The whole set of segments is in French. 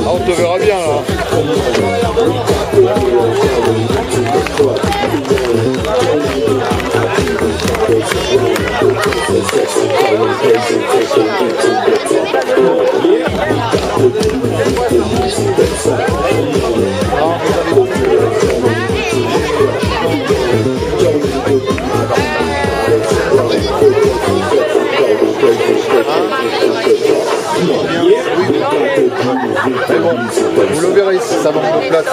On te verra bien là. Mais bon, vous le verrez si ça manque de place.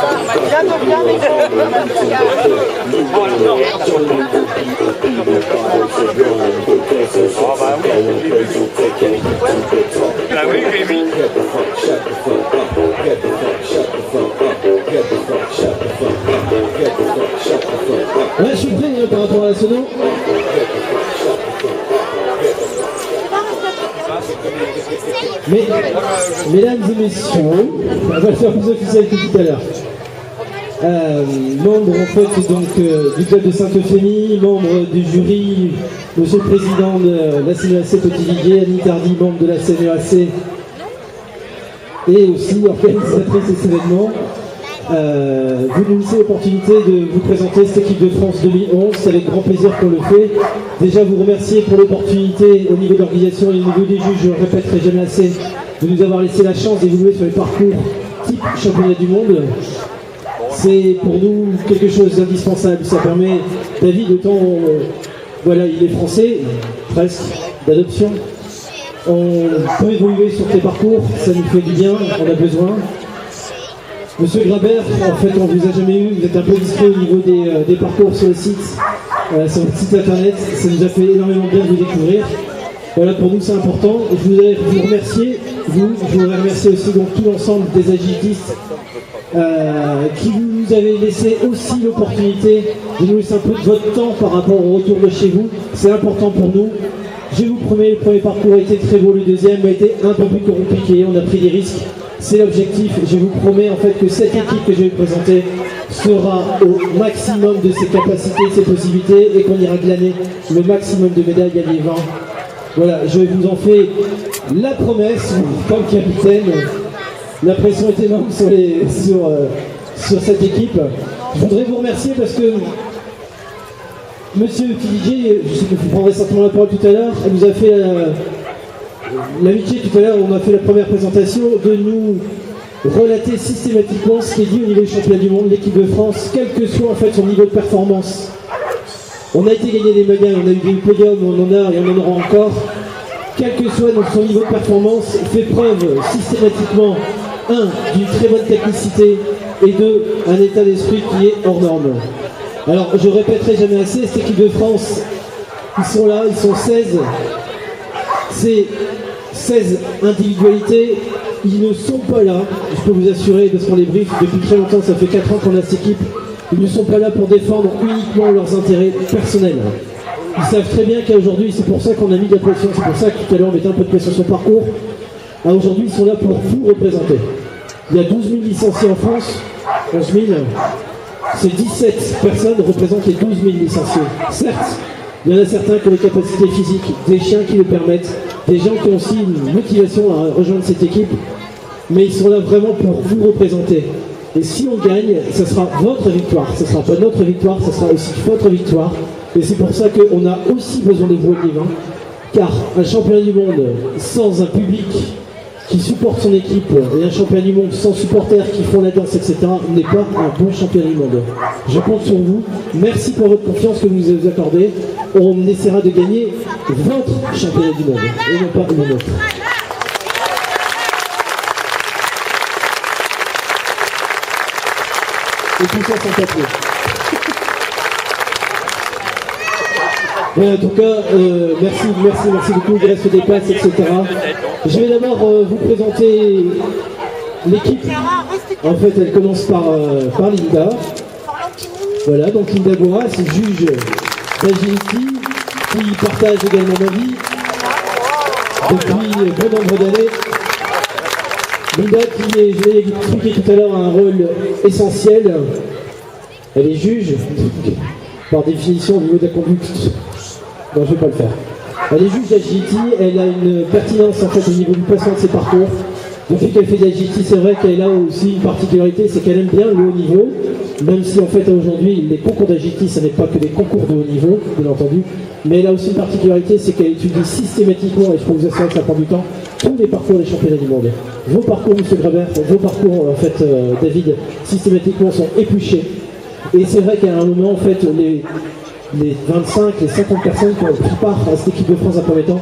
Ouais, je suis prêt par rapport à la sono. Mais, mesdames et messieurs, on va le faire plus officiel que tout à l'heure. Membre en fait donc du club de Sainte-Euphémie, membre du jury, monsieur le président de la CNEAC Petit-Viguier, Annie Tardy, membre de la CNEAC et aussi organisatrice de cet événement. Vous nous laissez l'opportunité de vous présenter cette équipe de France 2011, c'est avec grand plaisir qu'on le fait. Déjà vous remercier pour l'opportunité au niveau de l'organisation et au niveau des juges, je ne répéterai jamais assez, de nous avoir laissé la chance d'évoluer sur les parcours type championnat du monde. C'est pour nous quelque chose d'indispensable, ça permet, David, autant, voilà, il est français, presque, d'adoption. On peut évoluer sur tes parcours, ça nous fait du bien, on a besoin. Monsieur Grabert, en fait on vous a jamais eu, vous êtes un peu discret au niveau des parcours sur le site, sur votre site internet, ça nous a fait énormément bien de vous découvrir. Voilà, pour nous c'est important. Je voudrais vous remercier, je voudrais remercier aussi donc tout l'ensemble des agitistes qui nous avez laissé aussi l'opportunité de nous laisser un peu de votre temps par rapport au retour de chez vous. C'est important pour nous. Je vous promets, le premier parcours a été très beau, le deuxième a été un peu plus compliqué, on a pris des risques. C'est l'objectif. Je vous promets en fait que cette équipe que je vais vous présenter sera au maximum de ses capacités, de ses possibilités et qu'on ira glaner le maximum de médailles à les 20. Voilà, je vous en fais la promesse, comme capitaine. La pression est énorme sur cette équipe. Je voudrais vous remercier parce que Monsieur Tillier, je sais que vous prendrez certainement la parole tout à l'heure, elle nous a fait l'amitié tout à l'heure, on a fait la première présentation, de nous relater systématiquement ce qui est dit au niveau du championnat du monde, l'équipe de France, quel que soit en fait son niveau de performance. On a été gagné des médailles, on a eu des podiums, on en a et on en aura encore. Quel que soit donc son niveau de performance, fait preuve systématiquement, d'une très bonne technicité et un état d'esprit qui est hors norme. Alors je répéterai jamais assez, cette équipe de France, ils sont là, ils sont 16. C'est 16 individualités, ils ne sont pas là, je peux vous assurer, parce qu'on les briefe depuis très longtemps, ça fait 4 ans qu'on a cette équipe, ils ne sont pas là pour défendre uniquement leurs intérêts personnels. Ils savent très bien qu'aujourd'hui, c'est pour ça qu'on a mis de la pression, c'est pour ça que tout à l'heure on mettait un peu de pression sur le parcours. Aujourd'hui, ils sont là pour vous représenter. Il y a 12 000 licenciés en France, 11 000, ces 17 personnes représentent les 12 000 licenciés. Certes, il y en a certains qui ont les capacités physiques, des chiens qui le permettent, des gens qui ont aussi une motivation à rejoindre cette équipe, mais ils sont là vraiment pour vous représenter. Et si on gagne, ce sera votre victoire, ce ne sera pas notre victoire, ce sera aussi votre victoire. Et c'est pour ça qu'on a aussi besoin de vous, Yves, car un championnat du monde sans un public qui supporte son équipe et un championnat du monde sans supporters qui font la danse, etc., n'est pas un bon championnat du monde. Je compte sur vous. Merci pour votre confiance que vous nous accordez. On essaiera de gagner votre championnat du monde et non pas le nôtre. Et tout ça sans papier. Voilà, en tout cas, merci beaucoup, il reste des places, etc. Je vais d'abord vous présenter l'équipe. En fait, elle commence par Linda. Voilà, donc Linda Bourras, juge d'agility, qui partage également ma vie depuis bon nombre d'années. Linda, qui est, je l'ai expliqué tout à l'heure, a un rôle essentiel. Elle est juge, par définition, au niveau de la conduite. Non, je ne vais pas le faire. Elle est juge d'agility, elle a une pertinence en fait au niveau du placement de ses parcours. Depuis qu'elle fait de l'agility, c'est vrai qu'elle a aussi une particularité, c'est qu'elle aime bien le haut niveau, même si en fait aujourd'hui les concours d'agility, ce n'est pas que des concours de haut niveau, bien entendu, mais elle a aussi une particularité, c'est qu'elle étudie systématiquement, et je peux vous assurer que ça prend du temps, tous les parcours des championnats du monde. Vos parcours, M. Grabert, vos parcours, en fait, David, systématiquement sont épluchés. Et c'est vrai qu'à un moment, en fait, les 25, les 50 personnes qui ont pris part à cette équipe de France en premier temps,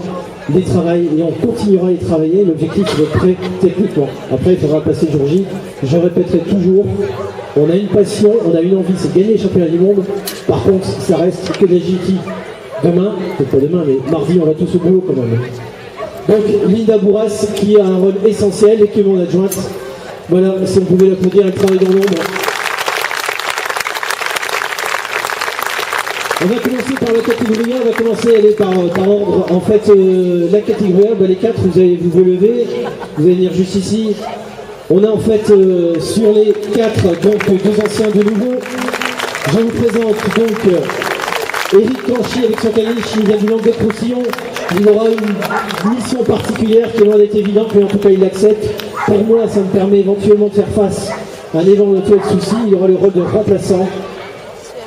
les travaillent et on continuera à les travailler. L'objectif c'est d'être prêt techniquement. Après, il faudra passer le jour J. Je répéterai toujours, on a une passion, on a une envie, c'est de gagner les championnats du monde. Par contre, ça reste que de l'agility. Demain, peut-être pas demain, mais mardi, on va tous au boulot quand même. Donc, Linda Bourras, qui a un rôle essentiel et qui est mon adjointe. Voilà, si vous pouvez l'applaudir, elle travaille dans l'ombre. On va commencer par la catégorie 1, on va commencer à aller par ordre. En fait, la catégorie 1, les 4, vous allez vous relever, vous allez venir juste ici. On a en fait sur les 4, donc 2 anciens, 2 nouveaux. Je vous présente donc Éric Canchy avec son caniche, il vient du Languedoc-Roussillon. Il aura une mission particulière qui est loin d'être évidente, mais en tout cas il l'accepte. Pour moi, ça me permet éventuellement de faire face à un éventuel souci. Il aura le rôle de remplaçant.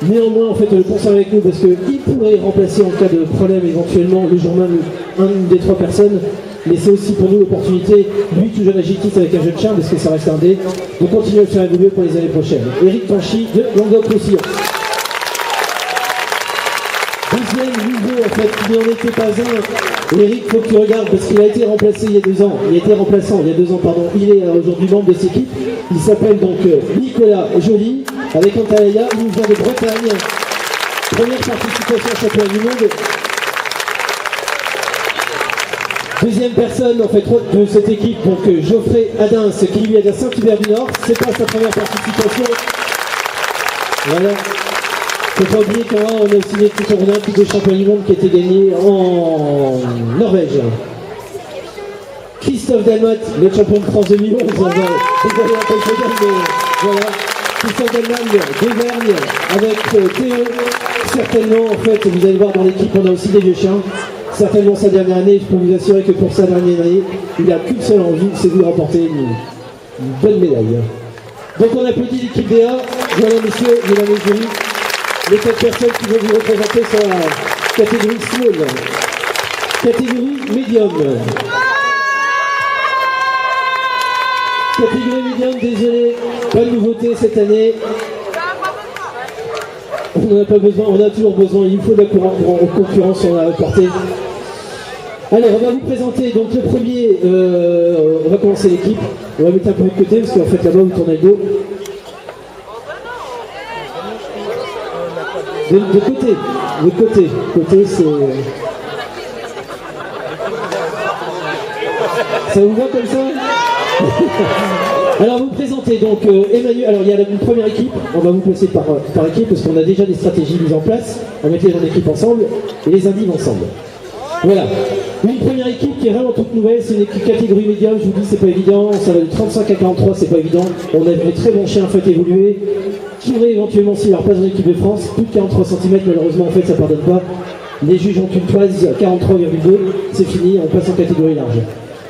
Néanmoins, en fait, le conserve avec nous parce qu'il pourrait remplacer en cas de problème éventuellement le jour même une des 3 personnes. Mais c'est aussi pour nous l'opportunité, lui tout jeune agiliste avec un jeune chien, parce que ça reste un dé, de continuer à le faire évoluer pour les années prochaines. Éric Canchy de Languedoc-Roussillon. Deuxième nouveau, en fait, qui n'en était pas un. Éric, il faut que tu regardes parce qu'il a été remplacé il y a 2 ans. Il a été remplaçant il y a 2 ans, pardon. Il est aujourd'hui membre de cette équipe. Il s'appelle donc Nicolas Joly. Avec Antalya, il nous vient de Bretagne. Première participation au championnat du monde. Deuxième personne en fait de cette équipe, donc Geoffrey Adins, qui lui est de Saint-Hubert du Nord. C'est pas sa première participation. Voilà. Il ne faut pas oublier qu'on a aussi une équipe olympique de championnat du monde qui a été gagnée en Norvège. Christophe Dalmat, le champion de France 2011. Voilà. Christophe Dalmat d'Auvergne avec Théo. Certainement, en fait, vous allez voir dans l'équipe, on a aussi des vieux chiens. Certainement sa dernière année, je peux vous assurer que pour sa dernière année, il n'a qu'une seule envie, c'est de remporter une bonne médaille. Donc on applaudit l'équipe DA. Voilà messieurs, mesdames et jurys, les 4 personnes qui vont vous représenter sur la catégorie small. Catégorie medium. Catégorie medium, désolé, pas de nouveauté cette année. On n'en a pas besoin, on a toujours besoin, il faut de la concurrence, on l'a apporté. Alors, on va vous présenter, donc le premier, on va commencer l'équipe. On va mettre un peu de côté, parce qu'en fait là-bas vous tournez le dos. De côté c'est... Ça vous va comme ça? Alors vous présentez donc Emmanuel, alors il y a une première équipe, on va vous placer par équipe parce qu'on a déjà des stratégies mises en place, on met les gens d'équipe ensemble et les individus ensemble. Voilà, une première équipe qui est vraiment toute nouvelle, c'est une équipe catégorie médium, je vous dis c'est pas évident, ça va de 35 à 43, c'est pas évident, on a vu des très bons chiens en fait évoluer, qui auraient éventuellement s'il leur passe dans l'équipe de France, plus de 43 cm malheureusement en fait ça pardonne pas, les juges ont une toise 43,2, c'est fini, on passe en catégorie large.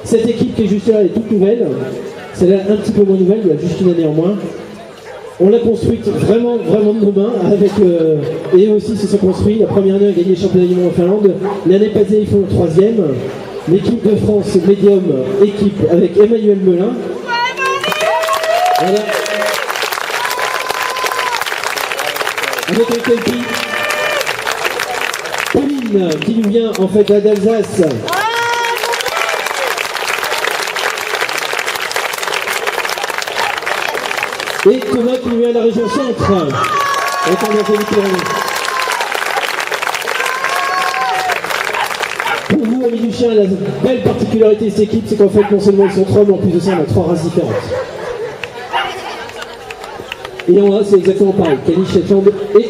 Cette équipe qui est juste là est toute nouvelle. Celle-là un petit peu moins nouvelle, il y a juste une année en moins. On l'a construite vraiment de nos mains, avec, et eux aussi se sont construits. La première année, on a gagné le championnat du monde en Finlande. L'année passée, ils font le 3e. l'équipe de France médium équipe avec Emmanuel Melin. Voilà. Avec un kelpie. Pauline qui nous vient en fait d'Alsace. Et Thomas qui nous vient de la région centre. Avec un Pour vous, amis du chien, la belle particularité de cette équipe, c'est qu'en fait, non seulement ils sont trois, mais en plus de ça, on a trois races différentes. Et en A, c'est exactement pareil. Kenny Shetland et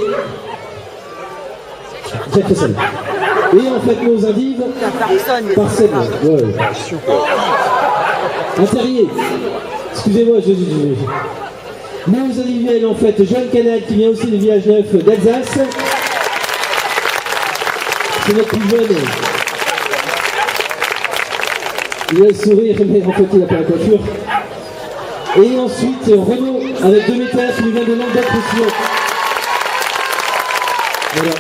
Jack Russell. Et en fait, nos indives, Parcelle. Ouais. Un terrier. Excusez-moi, nos individuels, en fait, Joanne Canal, qui vient aussi du village neuf d'Alsace. C'est notre plus jeune. Il a le sourire, mais en fait, il n'a pas la coiffure. Et ensuite, Renaud, avec 2 métals, qui nous vient de Languedoc aussi. Voilà.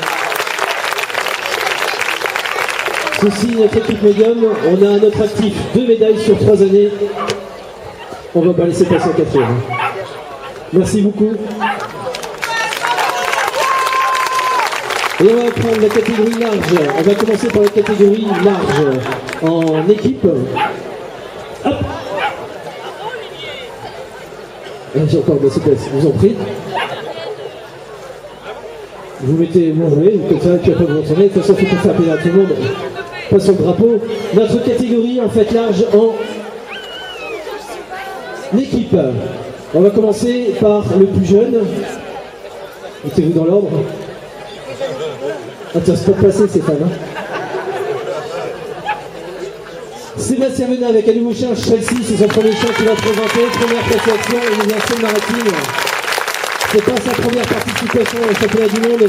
Ceci, notre équipe médium. On a à notre actif 2 médailles sur 3 années. On ne va pas laisser passer en 4e. Merci beaucoup. Et on va prendre la catégorie large. On va commencer par la catégorie large en équipe. Hop. J'ai encore de la souplesse, je vous en prie. Vous mettez mon jouet, comme ça tu vas pas vous entraîner. De toute façon, il faut faire plaisir à tout le monde. Pas sur le drapeau. Notre catégorie en fait large en équipe. On va commencer par le plus jeune. Mettez-vous dans l'ordre. Attends, c'est pas passé, Stéphane. Hein. Sébastien Venin avec un nouveau chien, Chelsea, c'est son premier chien qu'il va présenter. Première prestation, il est en Seine-Maritime. C'est pas sa première participation au championnat du monde.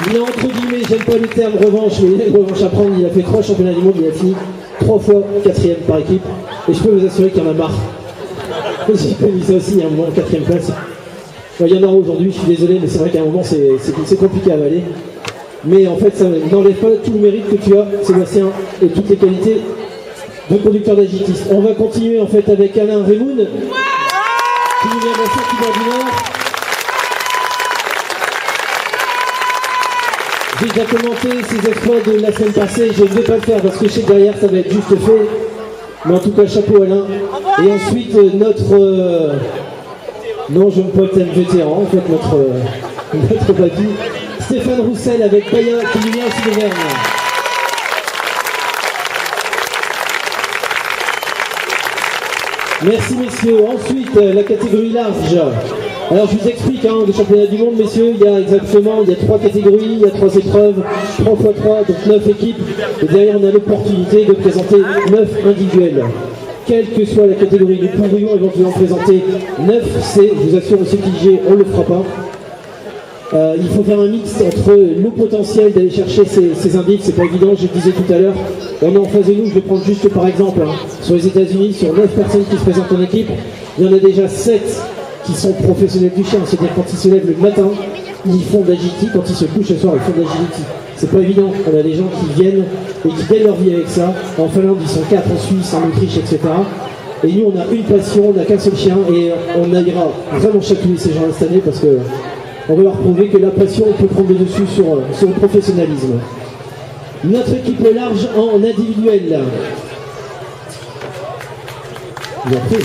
Il est entre guillemets, j'aime pas le terme revanche, mais il a une revanche à prendre. Il a fait 3 championnats du monde, il a fini 3 fois 4e par équipe. Et je peux vous assurer qu'il y en a marre. J'ai pas mis ça aussi, il y a un moment 4e place. Bon, il y en aura aujourd'hui, je suis désolé, mais c'est vrai qu'à un moment c'est compliqué à avaler. Mais en fait, ça n'enlève pas tout le mérite que tu as, Sébastien, et toutes les qualités de conducteur d'agitiste. On va continuer en fait avec Alain Remoun, qui nous vient d'Assas du Nord. J'ai déjà commenté ses exploits de la semaine passée, je ne vais pas le faire parce que je sais que derrière ça va être juste fait. Mais en tout cas, chapeau Alain. Et ensuite, notre... non, je ne peux pas être vétéran, en fait, notre papy, Stéphane Roussel avec Paya, qui nous vient aussi de Verne. Merci messieurs. Ensuite, la catégorie large. Alors je vous explique, hein, le championnat du monde, messieurs, il y a 3 catégories, il y a 3 épreuves, 3 x 3, donc 9 équipes. Et derrière, on a l'opportunité de présenter 9 individuels. Quelle que soit la catégorie, nous pourrions éventuellement présenter 9 C. Je vous assure aussi qu'IG, on ne le fera pas. Il faut faire un mix entre le potentiel d'aller chercher ces indices, c'est pas évident, je le disais tout à l'heure. On est en face de nous, je vais prendre juste par exemple, hein, sur les États-Unis, sur 9 personnes qui se présentent en équipe, il y en a déjà 7 qui sont professionnels du chien, c'est-à-dire quand ils se lèvent le matin, ils font de l'agility, quand ils se couchent le soir, ils font de l'agility. C'est pas évident, on a des gens qui viennent et qui gagnent leur vie avec ça. En Finlande, ils sont 4, en Suisse, en Autriche, etc. Et nous, on a une passion, on n'a qu'un seul chien et on ira vraiment chatouiller ces gens-là cette année parce que on va leur prouver que la passion peut prendre le dessus sur le professionnalisme. Notre équipe large en individuel. Bien fait.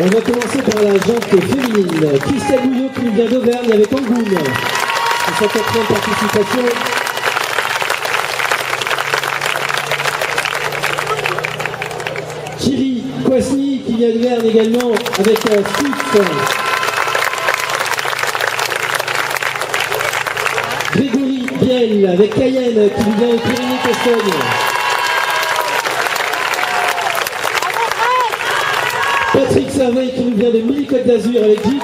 On va commencer par la jante féminine. Christelle Bouillot qui nous vient d'Auvergne avec Angoune. C'est sa 4e participation. Thierry Kwasny qui vient de Verne également avec Swift. Grégory Biel avec Cayenne qui nous vient de Pyrénées-Castonne. Patrick Serveil qui nous vient de Mille-Côte d'Azur avec Jeep.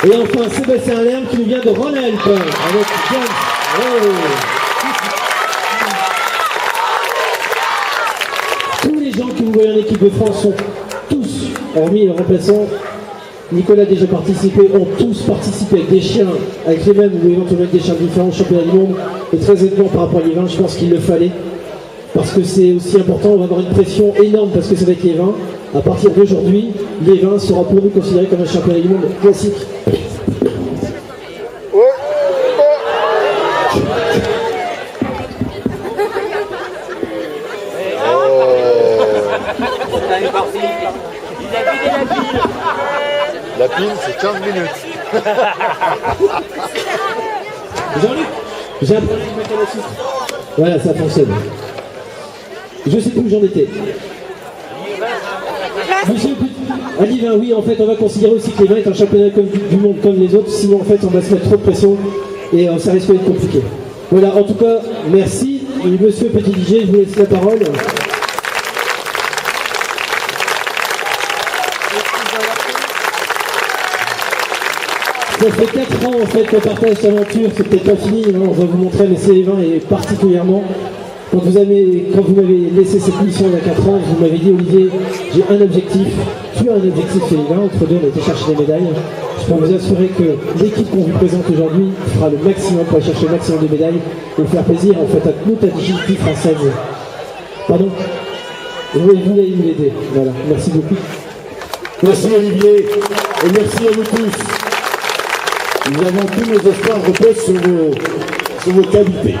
Et enfin Sébastien Lerme qui nous vient de Rhône-Alpes avec James. Oh. Tous les gens que vous voyez en équipe de France sont tous, hormis le remplaçant, Nicolas a déjà participé, ont tous participé avec des chiens, avec les mêmes ou éventuellement avec des chiens différents au championnat du monde. Et très honnêtement, par rapport à les vins, je pense qu'il le fallait. Parce que c'est aussi important, on va avoir une pression énorme parce que c'est avec les vins. À partir d'aujourd'hui, les vins sera pour nous considéré comme un championnat du monde classique. La pile, c'est 15 minutes. Jean-Luc, j'ai un problème avec la sucre. Voilà, ça fonctionne. Je sais plus où j'en étais. Monsieur Ali vin, oui, en fait, on va considérer aussi que les vins est un championnat du monde comme les autres, sinon en fait, on va se mettre trop de pression et ça risque d'être compliqué. Voilà, en tout cas, merci. Et monsieur Petit DJ, je vous laisse la parole. Ça fait 4 ans en fait qu'on partage cette aventure, c'est peut-être pas fini, on va vous montrer, mais c'est les vins et particulièrement quand vous m'avez laissé cette mission il y a 4 ans, vous m'avez dit Olivier, j'ai un objectif, tu as un objectif, c'est les vins, entre deux on a été chercher des médailles. Je peux vous assurer que l'équipe qu'on vous présente aujourd'hui fera le maximum pour aller chercher le maximum de médailles et faire plaisir en fait à toute la dignité française. Pardon? Vous voulez nous aider, voilà, merci beaucoup. Merci Olivier et merci à vous tous. Nous avons tous nos espoirs reposent sur vos qualités.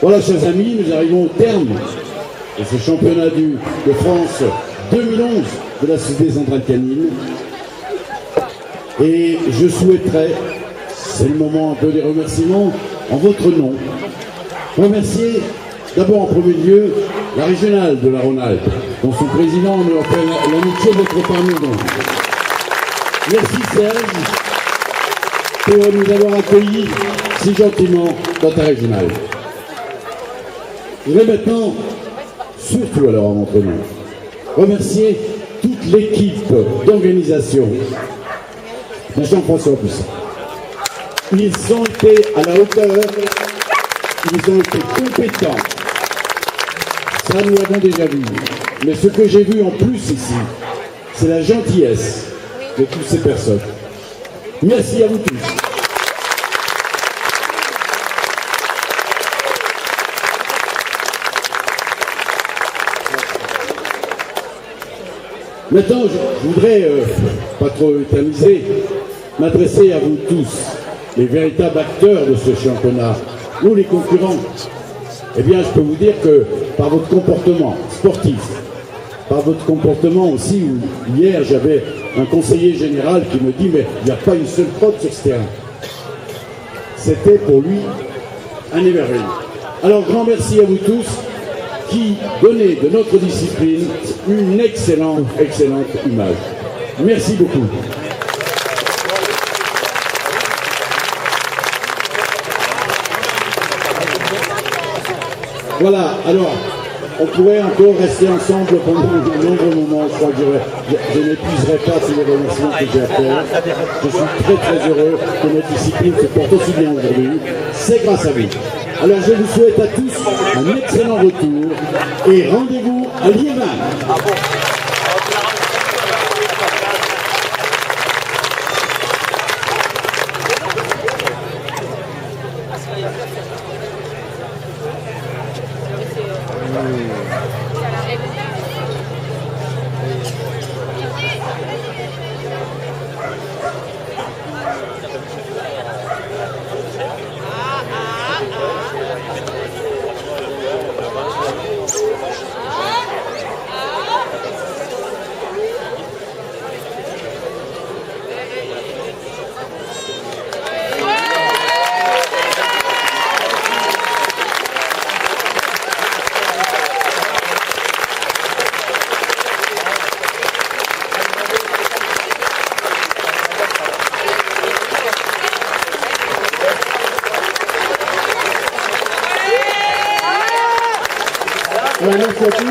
Voilà, chers amis, nous arrivons au terme de ce championnat de France 2011 de la Société Centrale Canine. Et je souhaiterais, c'est le moment un peu des remerciements, en votre nom, remercier d'abord en premier lieu la régionale de la Rhône-Alpes, dont son président nous appelle l'amitié de votre parlement. Merci Serge pour nous avoir accueillis si gentiment dans ta régionale. Je vais maintenant, surtout alors à notre nom, remercier toute l'équipe d'organisation de Jean-François Poussin. Ils ont été à la hauteur, ils ont été compétents. Ça, nous l'avons déjà vu. Mais ce que j'ai vu en plus ici, c'est la gentillesse de toutes ces personnes. Merci à vous tous. Maintenant, je voudrais, pas trop éterniser, m'adresser à vous tous, les véritables acteurs de ce championnat, nous les concurrents. Eh bien, je peux vous dire que par votre comportement sportif, par votre comportement aussi, où hier j'avais un conseiller général qui me dit mais il n'y a pas une seule faute sur ce terrain. C'était pour lui un émerveillement. Alors grand merci à vous tous qui donnez de notre discipline une excellente image. Merci beaucoup. Voilà, alors, on pourrait encore rester ensemble pendant de nombreux moments. Je crois que je n'épuiserai pas tous les remerciements que j'ai à faire. Je suis très heureux que notre discipline se porte aussi bien aujourd'hui. C'est grâce à vous. Alors je vous souhaite à tous un excellent retour et rendez-vous à Liévin. Merci à tous.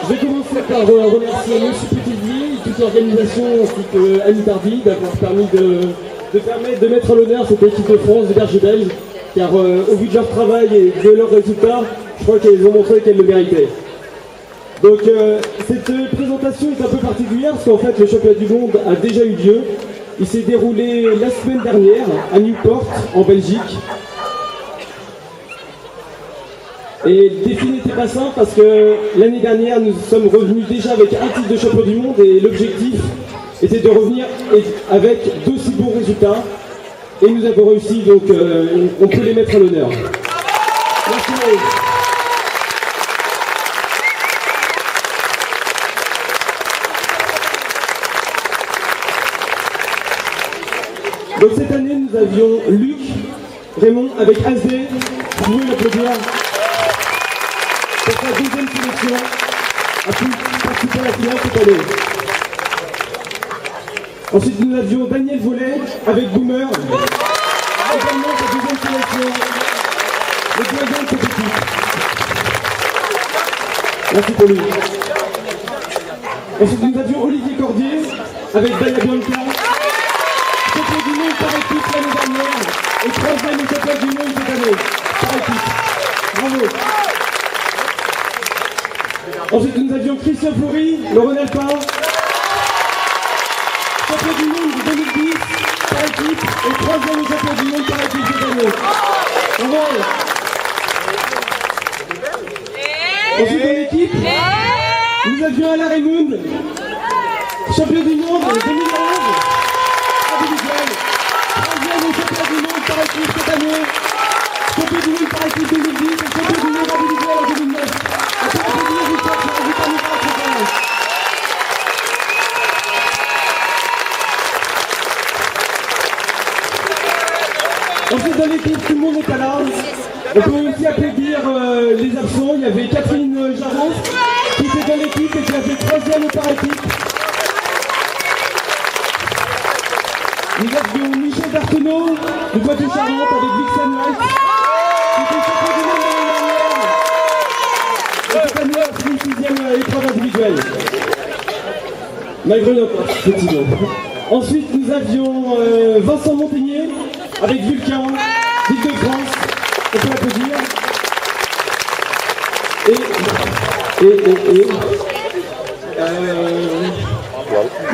Je vais commencer par remercier M. Petitvier et toute l'organisation ainsi que Annie Tardy d'avoir permis de mettre à l'honneur cette équipe de France de bergers belges, car au vu de leur travail et de leurs résultats, je crois qu'elles ont montré qu'elles le méritaient. Donc cette présentation est un peu particulière parce qu'en fait le championnat du monde a déjà eu lieu. Il s'est déroulé la semaine dernière à Newport en Belgique. Et le défi n'était pas simple parce que l'année dernière nous sommes revenus déjà avec un titre de champion du monde et l'objectif était de revenir avec d'aussi bons résultats. Et nous avons réussi, donc on peut les mettre à l'honneur. Merci à vous. Donc cette année, nous avions Luc, Raymond avec Azé, vous pouvez l'applaudir, pour sa deuxième sélection, a pu participer à la finale cette année. Ensuite, nous avions Daniel Vollet avec Boomer, également sa deuxième sélection, le doyen de cette équipe. Merci pour lui. Ensuite, nous avions Olivier Cordier avec Daya Bianca, champion du monde par équipe l'année dernière et troisième au championnat du monde cette année, par équipe. Bravo. Ensuite, nous avions Christian Flory, le Rhône-Alpin, champion du monde de 2010 par équipe et troisième au championnat du monde par équipe cette année. Bravo. Ensuite, dans l'équipe, nous avions Alain Raymond, champion du monde 2011, individuel, troisième au championnat du monde par équipe cette année, champion du monde par équipe 2010 et champion du monde individuel en 2009. On peut applaudir Victor sur un résultat miracle cette année. Ensuite, dans l'équipe, tout le monde n'est pas là. On peut aussi applaudir les absents. Il y avait Catherine Jarros qui était dans l'équipe et qui a fait troisième par équipe. Nous avions Michel Berthenot de Poitou-Charentes avec Vixen White qui était champion du monde l'année dernière. Et cette année a fini sixième épreuve individuelle. Malgré notre petit nom. Ensuite, nous avions Vincent Montagnier avec Vulcain, d'Île-de-France. On peut l'applaudir.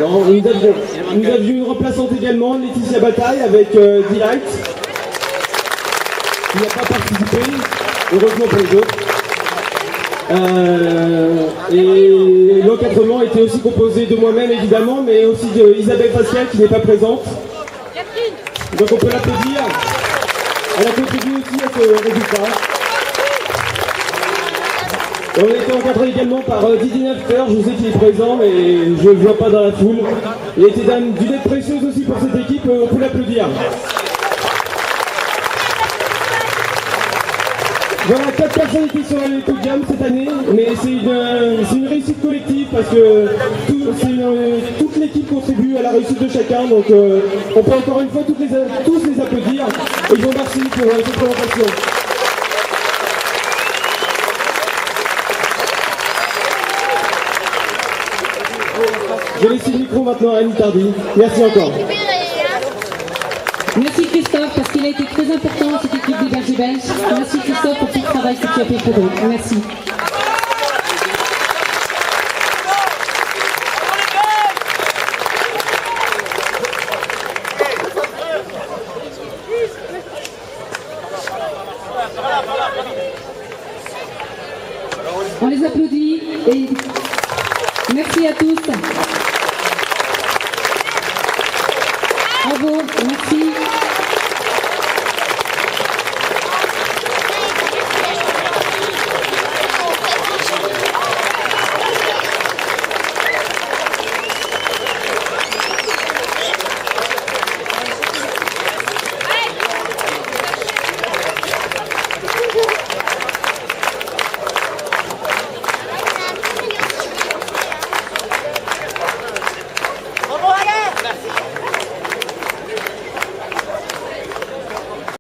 Non, nous avions une remplaçante également, Laetitia Bataille avec Delight, qui n'a pas participé, heureusement pour les autres. Et l'encadrement était aussi composé de moi-même évidemment, mais aussi d'Isabelle Pascal qui n'est pas présente. Donc on peut l'applaudir. Elle a contribué aussi à ce résultat. Et on a été encadré également par Didier Nafter, je sais qu'il est présent, mais je ne le vois pas dans la foule. Il a été d'une aide précieuse aussi pour cette équipe, on peut l'applaudir. Voilà, 4 personnes étaient sur le podium cette année, mais c'est une réussite collective parce que toute l'équipe contribue à la réussite de chacun, donc on peut encore une fois tous les applaudir et je vous remercie pour cette présentation. Je laisse le micro maintenant à Annie Tardy. Merci encore. Merci Christophe, parce qu'il a été très important cette équipe des bergers belges. Merci Christophe pour tout le travail que tu as fait pour eux. Merci. On les applaudit et merci à tous. Bravo, merci.